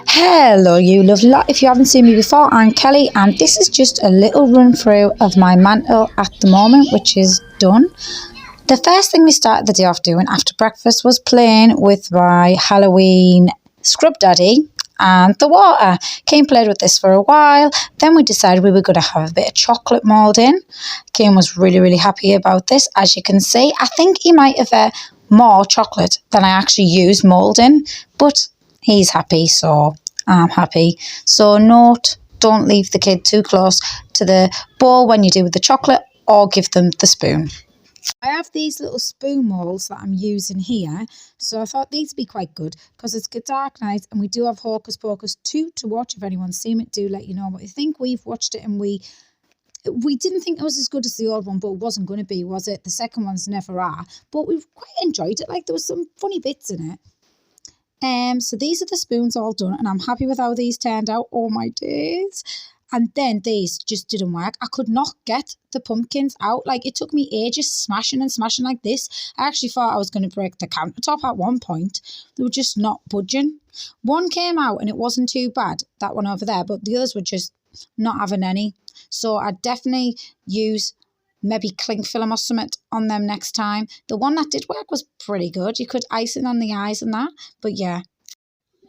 Hello you lovely lot, if you haven't seen me before, I'm Kelly and this is just a little run through of my mantle at the moment, which is done. The first thing we started the day off doing after breakfast was playing with my Halloween scrub daddy and the water. Kane played with this for a while, then we decided we were going to have a bit of chocolate moulding. Kane was really happy about this. As you can see, I think he might have more chocolate than I actually used moulding, but he's happy, so I'm happy. So note, don't leave the kid too close to the bowl when you do with the chocolate, or give them the spoon. I have these little spoon molds that I'm using here, so I thought these would be quite good because it's a dark night and we do have Hocus Pocus 2 to watch. If anyone's seen it, do let you know what you think. We've watched it and we didn't think it was as good as the old one, but it wasn't going to be, was it? The second one's never are, but we've quite enjoyed it. Like, there was some funny bits in it. So these are the spoons all done and I'm happy with how these turned out. Oh my days. And then these just didn't work. I could not get the pumpkins out. Like, it took me ages smashing and smashing like this. I actually thought I was going to break the countertop at one point. They were just not budging. One came out and it wasn't too bad, that one over there, but the others were just not having any. So I'd definitely use maybe cling film or something on them next time. The one that did work was pretty good. You could icing on the eyes and that, but yeah.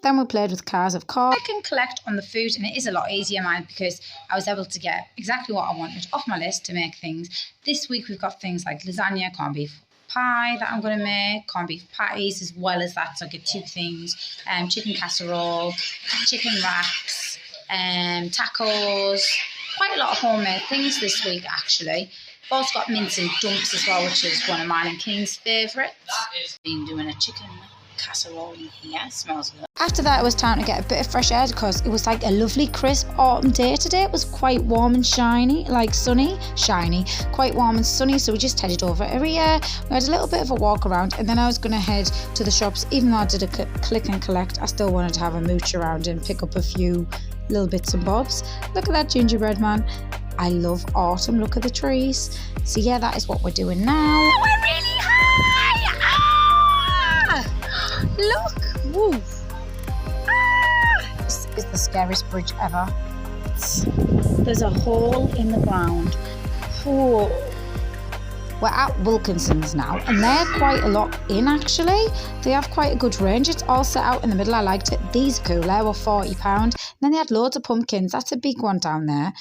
Then we played with cars, of course. I can collect on the food, and it is a lot easier, mine, because I was able to get exactly what I wanted off my list to make things. This week we've got things like lasagna, corned beef pie that I'm going to make, corned beef patties as well as that, so I get two things, chicken casserole, chicken wraps, tacos, quite a lot of homemade things this week actually. I've also got mince and dumps as well, which is one of mine and King's favourites. Been doing a chicken casserole in here, smells good. After that, it was time to get a bit of fresh air because it was like a lovely crisp autumn day today. It was quite warm and shiny, like sunny, shiny, quite warm and sunny. So we just headed over here. We had a little bit of a walk around and then I was going to head to the shops. Even though I did a click and collect, I still wanted to have a mooch around and pick up a few little bits and bobs. Look at that gingerbread man. I love autumn. Look at the trees. So yeah, that is what we're doing now. We're really high. Look. Woo. This is the scariest bridge ever. There's a hole in the ground. Whoa. We're at Wilkinson's now and they're quite a lot in actually. They have quite a good range. It's all set out in the middle. I liked it. These are cool. They were £40. And then they had loads of pumpkins. That's a big one down there.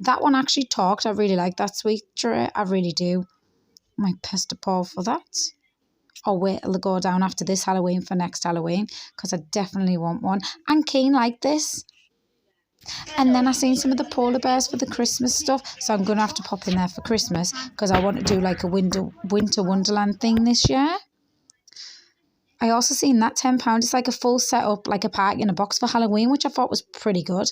That one actually talked. I really like that sweet tray. I really do. I might pester Paul for that. I'll wait till they go down after this Halloween for next Halloween because I definitely want one. And Keen like this. And then I seen some of the polar bears for the Christmas stuff. So I'm going to have to pop in there for Christmas because I want to do like a winter wonderland thing this year. I also seen that £10. It's like a full setup, like a party in a box for Halloween, which I thought was pretty good.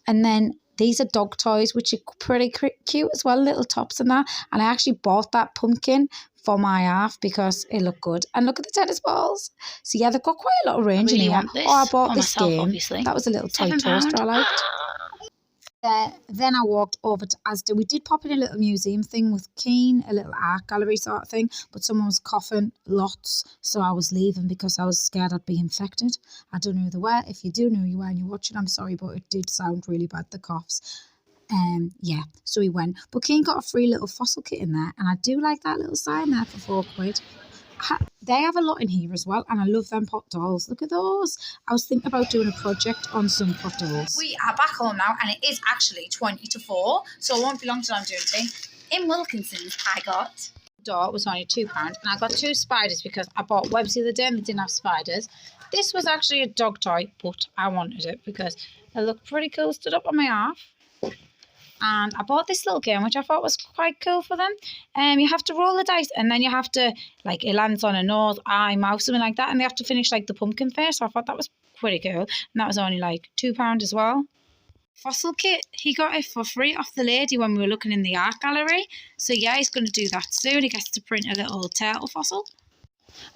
And then these are dog toys, which are pretty cute as well, little tops and that. And I actually bought that pumpkin for my half because it looked good. And look at the tennis balls. So yeah, they've got quite a lot of range in here. Oh, I bought this game. Obviously. That was a little toy toaster I liked. Then I walked over to Asda. We did pop in a little museum thing with Keen, a little art gallery sort of thing, but someone was coughing lots, so I was leaving because I was scared I'd be infected. I don't know who they were. If you do know who you were and you're watching, I'm sorry, but it did sound really bad, the coughs. Yeah, so we went. But Keen got a free little fossil kit in there, and I do like that little sign there for £4. They have a lot in here as well, and I love them pot dolls. Look at those. I was thinking about doing a project on some pot dolls. We are back home now, and it is actually 20 to 4, so it won't be long till I'm doing tea. In Wilkinson's, I got door was only £2, and I got 2 spiders because I bought webs the other day and they didn't have spiders. This was actually a dog toy, but I wanted it because it looked pretty cool stood up on my half. And I bought this little game, which I thought was quite cool for them. You have to roll the dice, and then you have to, like, it lands on a nose, eye, mouth, something like that, and they have to finish, like, the pumpkin face. So I thought that was pretty cool. And that was only, like, £2 as well. Fossil kit, he got it for free off the lady when we were looking in the art gallery. So, yeah, he's going to do that soon. He gets to print a little turtle fossil.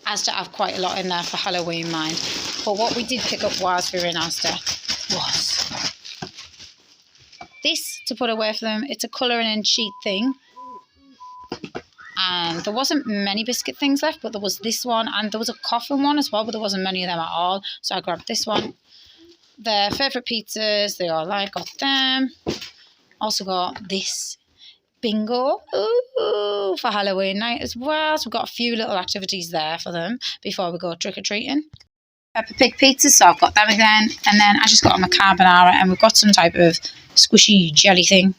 Asda have quite a lot in there for Halloween, mind. But what we did pick up whilst we were in Asda was this to put away for them. It's a colouring and sheet thing. And there wasn't many biscuit things left, but there was this one. And there was a coffin one as well, but there wasn't many of them at all. So I grabbed this one. their favourite pizzas. They all like. Got them. Also got this bingo for Halloween night as well. So we've got a few little activities there for them before we go trick-or-treating. Peppa Pig pizza, so I've got that again. And then I just got on my carbonara and we've got some type of squishy jelly thing.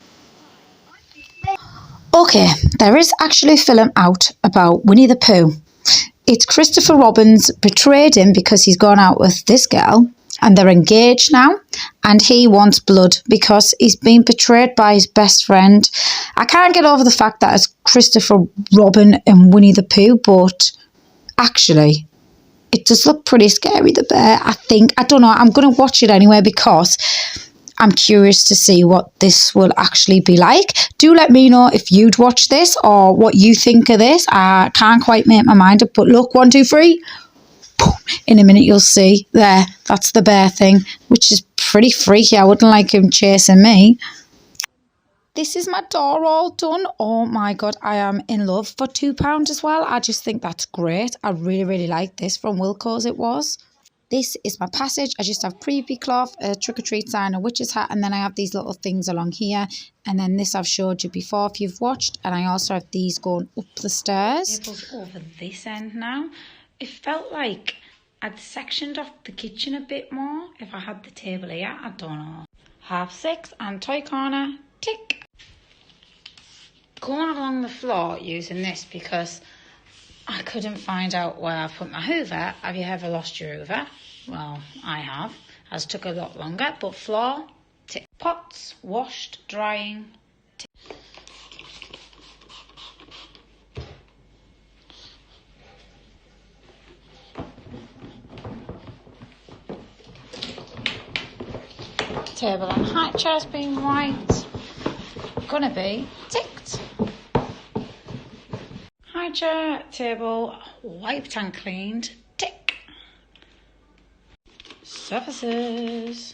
Okay, there is actually a film out about Winnie the Pooh. It's Christopher Robin's betrayed him because he's gone out with this girl and they're engaged now, and he wants blood because he's been betrayed by his best friend. I can't get over the fact that it's Christopher Robin and Winnie the Pooh, but actually it does look pretty scary, the bear, I think. I don't know, I'm going to watch it anyway because I'm curious to see what this will actually be like. Do let me know if you'd watch this or what you think of this. I can't quite make my mind up, but look, 1, 2, 3. In a minute you'll see there, that's the bear thing, which is pretty freaky. I wouldn't like him chasing me. This is my door all done. Oh my god, I am in love. For £2 as well. I just think that's great. I really like this. From Wilco's it was. This is my passage. I just have preview cloth, a trick-or-treat sign, a witch's hat, and then I have these little things along here. And then this I've showed you before if you've watched. And I also have these going up the stairs. Tables over this end now. It felt like I'd sectioned off the kitchen a bit more if I had the table here. I don't know. 6:30 and toy corner. Tick. Going along the floor using this because I couldn't find out where I put my hoover. Have you ever lost your hoover? Well, I have. It took a lot longer, but floor, tick. Pots, washed, drying, tick. Table and high chairs being white. Gonna be ticked. High chair, table, wiped and cleaned, tick. Surfaces,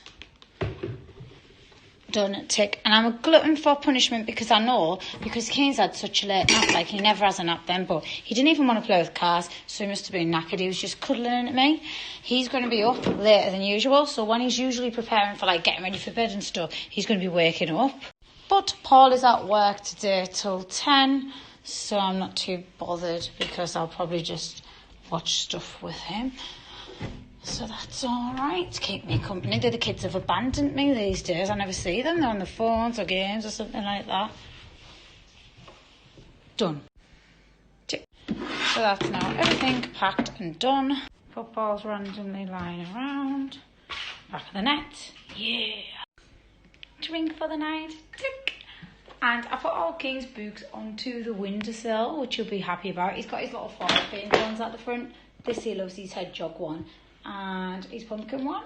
done, tick. And I'm a glutton for punishment because I know, because Kane's had such a late nap, like he never has a nap then, but he didn't even want to play with cars, so he must have been knackered. He was just cuddling at me. He's going to be up later than usual, so when he's usually preparing for like getting ready for bed and stuff, he's going to be waking up. But Paul is at work today till 10, so I'm not too bothered because I'll probably just watch stuff with him. So that's all right. Keep me company. The kids have abandoned me these days. I never see them. They're on the phones or games or something like that. Done. Tick. So that's now everything packed and done. Footballs randomly lying around. Back of the net. Yeah. Drink for the night. Tick. And I put all King's books onto the windowsill, which you'll be happy about. He's got his little foil paint ones at the front. This he loves his hedgehog one and his pumpkin one.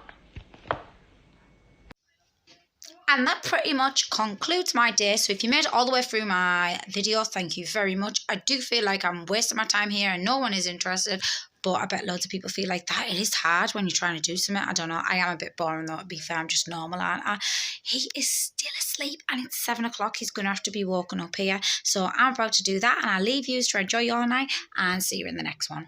And that pretty much concludes my day. So if you made it all the way through my video, thank you very much. I do feel like I'm wasting my time here and no one is interested, but I bet loads of people feel like that. It is hard when you're trying to do something. I don't know. I am a bit boring though, to be fair. I'm just normal, aren't I? He is still asleep and it's 7 o'clock. He's going to have to be woken up here. So I'm about to do that and I'll leave you to enjoy your night and see you in the next one.